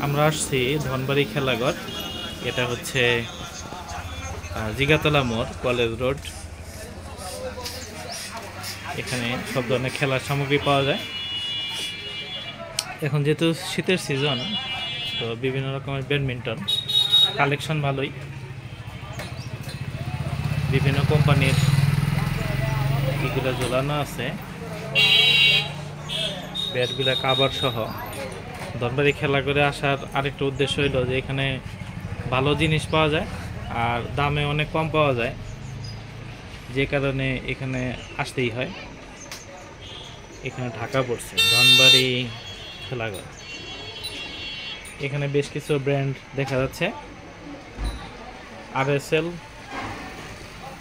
আমরা আসছি ধনবাড়ি খেলাঘর। এটা হচ্ছে জিগাতলা মোড়, কলেজ রোড। এখানে সব ধরনের খেলার সামগ্রী পাওয়া যায়। এখন যেহেতু শীতের সিজন, তো বিভিন্ন রকমের ব্যাডমিন্টন কালেকশন ভালোই। বিভিন্ন কোম্পানির এগুলো ঝোলানো আছে, ব্যাটগুলো কাভার সহ। ধনবাড়ি খেলা করে আসার আরেকটা উদ্দেশ্য হইল যে এখানে ভালো জিনিস পাওয়া যায় আর দামে অনেক কম পাওয়া যায়, যে কারণে এখানে আসতেই হয়। এখানে ঢাকা পড়ছে ধনবাড়ি খেলাঘর। এখানে বেশ কিছু ব্র্যান্ড দেখা যাচ্ছে,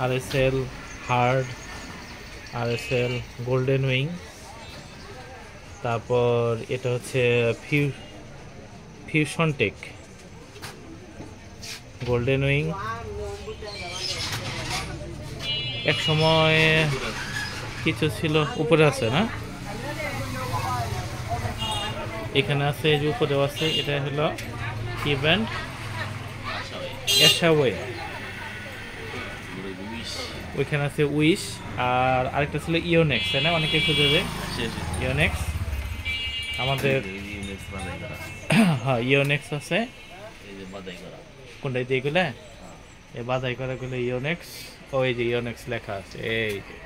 RSL hard, RSL golden wing, তারপর এটা হচ্ছে ফিউশন টেক, গোল্ডেন উইং। এক সময় কিছু ছিল, উপরে আছে না, এখানে আছে, যে উপরেও আছে। এটা হলো কি ব্র্যান্ড? এশাওয়ে। ওইখানে আছে উইশ, আর আরেকটা ছিল ইওনেক্স, তাই না? অনেকে খুঁজে যে ইওনেক্স। আমাদের হ্যাঁ ইওনেক্স আছে। কোনটা দিয়ে এগুলো? এই বাধাই করা গুলো ইওনেক্স। ওই যে ইওনেক্স লেখা আছে, এই যে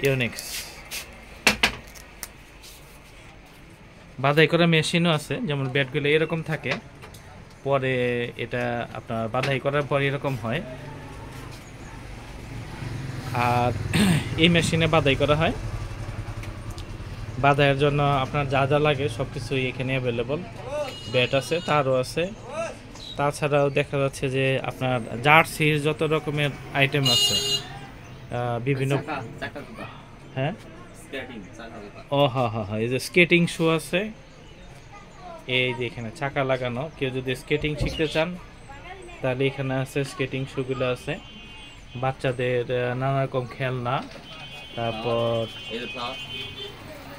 ইওনেক্স। বাধাই করা মেশিনও আছে, যেমন ব্যাটগুলো এরকম থাকে, পরে এটা আপনার বাধাই করার পর এরকম হয়। আর এই মেশিনে বাধাই করা হয়। বাধাইয়ের জন্য আপনার যা যা লাগে সব কিছুই এখানে অ্যাভেলেবল। ব্যাট আছে, তারও আছে। তাছাড়াও দেখা যাচ্ছে যে আপনার জার্সির যত রকমের আইটেম আছে, বিভিন্ন। হ্যাঁ, ও হ্যাঁ হ্যাঁ হ্যাঁ, এই যে স্কেটিং শু আছে, এই যে এখানে চাকা লাগানো। কেউ যদি স্কেটিং শিখতে চান তাহলে এখানে আছে, স্কেটিং শুগুলো আছে। বাচ্চাদের নানা রকম খেলনা, তারপর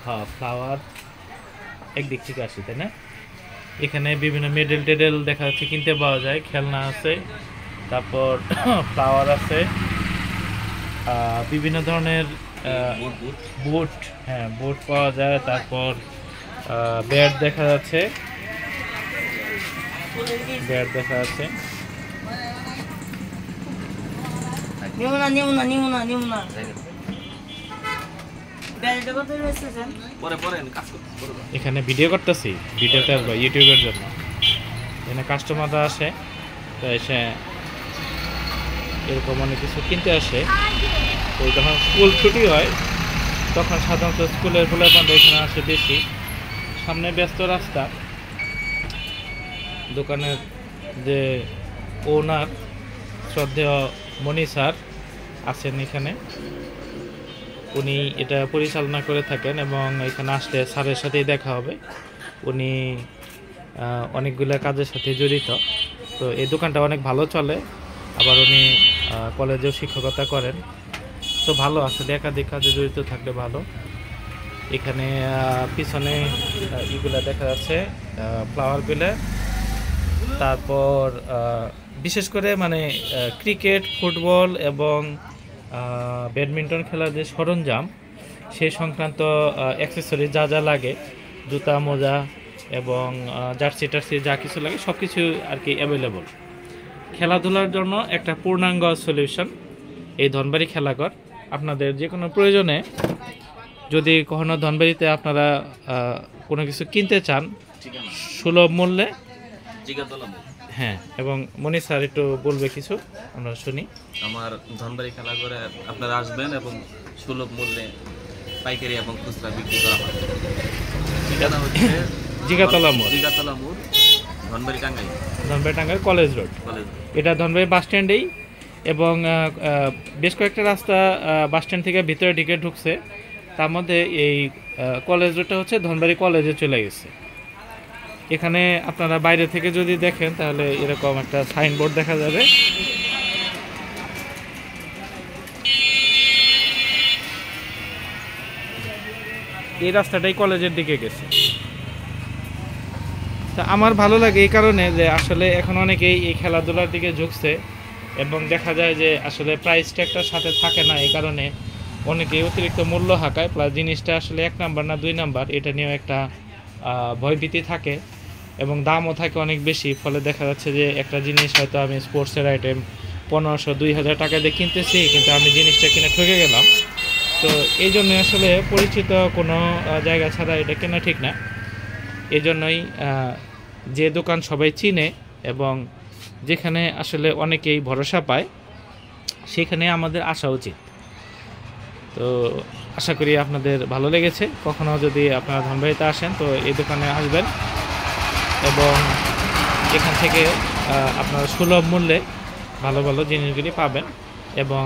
হ্যাঁ ফ্লাওয়ার একদিক থেকে আসি, তাই না? এখানে বিভিন্ন মেডেল টেডেল দেখা যাচ্ছে কিনতে পাওয়া যায়, খেলনা আছে, তারপর ফ্লাওয়ার আছে, বিভিন্ন ধরনের বুট, হ্যাঁ বুট পাওয়া যায়। তারপর ব্যাট দেখা যাচ্ছে, ব্যাট দেখা যাচ্ছে। এখানে ভিডিও করতেছি, ভিডিওতে আসবো ইউটিউবের জন্য। এখানে কাস্টমাররা আসে, তো এসে এরকম অনেক কিছু কিনতে আসে। তো যখন স্কুল ছুটি হয় তখন সাধারণত স্কুলের পোলাপানরা এখানে আসে বেশি। সামনে ব্যস্ত রাস্তা, দোকানের যে ওনার শ্রদ্ধেয় মনি স্যার আছেন এখানে, উনি এটা পরিচালনা করে থাকেন এবং এখানে আসলে স্যারের সাথেই দেখা হবে। উনি অনেকগুলো কাজের সাথে জড়িত, তো এই দোকানটা অনেক ভালো চলে। আবার উনি কলেজেও শিক্ষকতা করেন, তো ভালো। আসলে একাধিক কাজে জড়িত থাকলে ভালো। এখানে পিছনে ইগুলা দেখা যাচ্ছে, ফ্লাওয়ারগুলো। তারপর বিশেষ করে মানে ক্রিকেট, ফুটবল এবং ব্যাডমিন্টন খেলার যে সরঞ্জাম, সেই সংক্রান্ত অ্যাক্সেসরি যা যা লাগে, জুতা, মোজা এবং জার্সি টার্সি যা কিছু লাগে সব কিছু আর কি অ্যাভেলেবল। খেলাধুলার জন্য একটা পূর্ণাঙ্গ সলিউশন এই ধনবাড়ি খেলাঘর। আপনাদের যে কোনো প্রয়োজনে, যদি কখনো ধনবাড়িতে আপনারা কোনো কিছু কিনতে চান সুলভ মূল্যে, হ্যাঁ। এবং মনি স্যার একটু বলবে কিছু, আমরা শুনি। আমার ধনবাড়ি খেলাঘরে আপনারা আসবেন এবং সুলভ মূল্যে পাইকারি এবং খুচরা বিক্রি করা হয়। ঠিকানা হচ্ছে জিগাতলা মোড়, ধনবাড়ি টাঙ্গাইল, ধনবাড়ি টাঙ্গাইল কলেজ রোড। এটা ধনবাড়ি বাস স্ট্যান্ডেই, এবং বেশ কয়েকটা রাস্তা বাস স্ট্যান্ড থেকে ভিতরে ঢুকে ঢুকছে। তার মধ্যে এই কলেজ রোডটা হচ্ছে ধনবাড়ি কলেজে চলে গেছে। এখানে আপনারা বাইরে থেকে যদি দেখেন তাহলে এরকম একটা সাইনবোর্ড দেখা যাবে। এই রাস্তাটাই কলেজের দিকে গেছে। তা আমার ভালো লাগে এই কারণে যে আসলে এখন অনেকেই এই খেলাধুলার দিকে ঝুঁকছে এবং দেখা যায় যে আসলে প্রাইস ট্যাগটার সাথে থাকে না, এই কারণে অনেকেই অতিরিক্ত মূল্য হাঁকায়, প্লাস জিনিসটা আসলে 1 নাম্বার না 2 নাম্বার এটা নিয়েও একটা ভয়ভীতি থাকে এবং দামও থাকে অনেক বেশি। ফলে দেখা যাচ্ছে যে একটা জিনিস হয়তো আমি স্পোর্টসের আইটেম 1500-2000 টাকা দিয়ে কিনতেছি, কিন্তু আমি জিনিসটা কিনে ঠকে গেলাম। তো এই জন্য আসলে পরিচিত কোনো জায়গা ছাড়া এটা কেনা ঠিক না। এই জন্যই যে দোকান সবাই চিনে এবং যেখানে আসলে অনেকেই ভরসা পায় সেখানে আমাদের আসা উচিত। তো আশা করি আপনাদের ভালো লেগেছে। কখনো যদি আপনারা ধনবাড়িতে আসেন তো এই দোকানে আসবেন এবং এখান থেকে আপনারা সুলভ মূল্যে ভালো ভালো জিনিসগুলি পাবেন এবং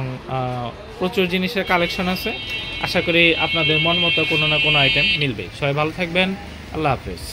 প্রচুর জিনিসের কালেকশন আছে। আশা করি আপনাদের মন মতো কোনো না কোনো আইটেম মিলবে। সবাই ভালো থাকবেন। আল্লাহ হাফেজ।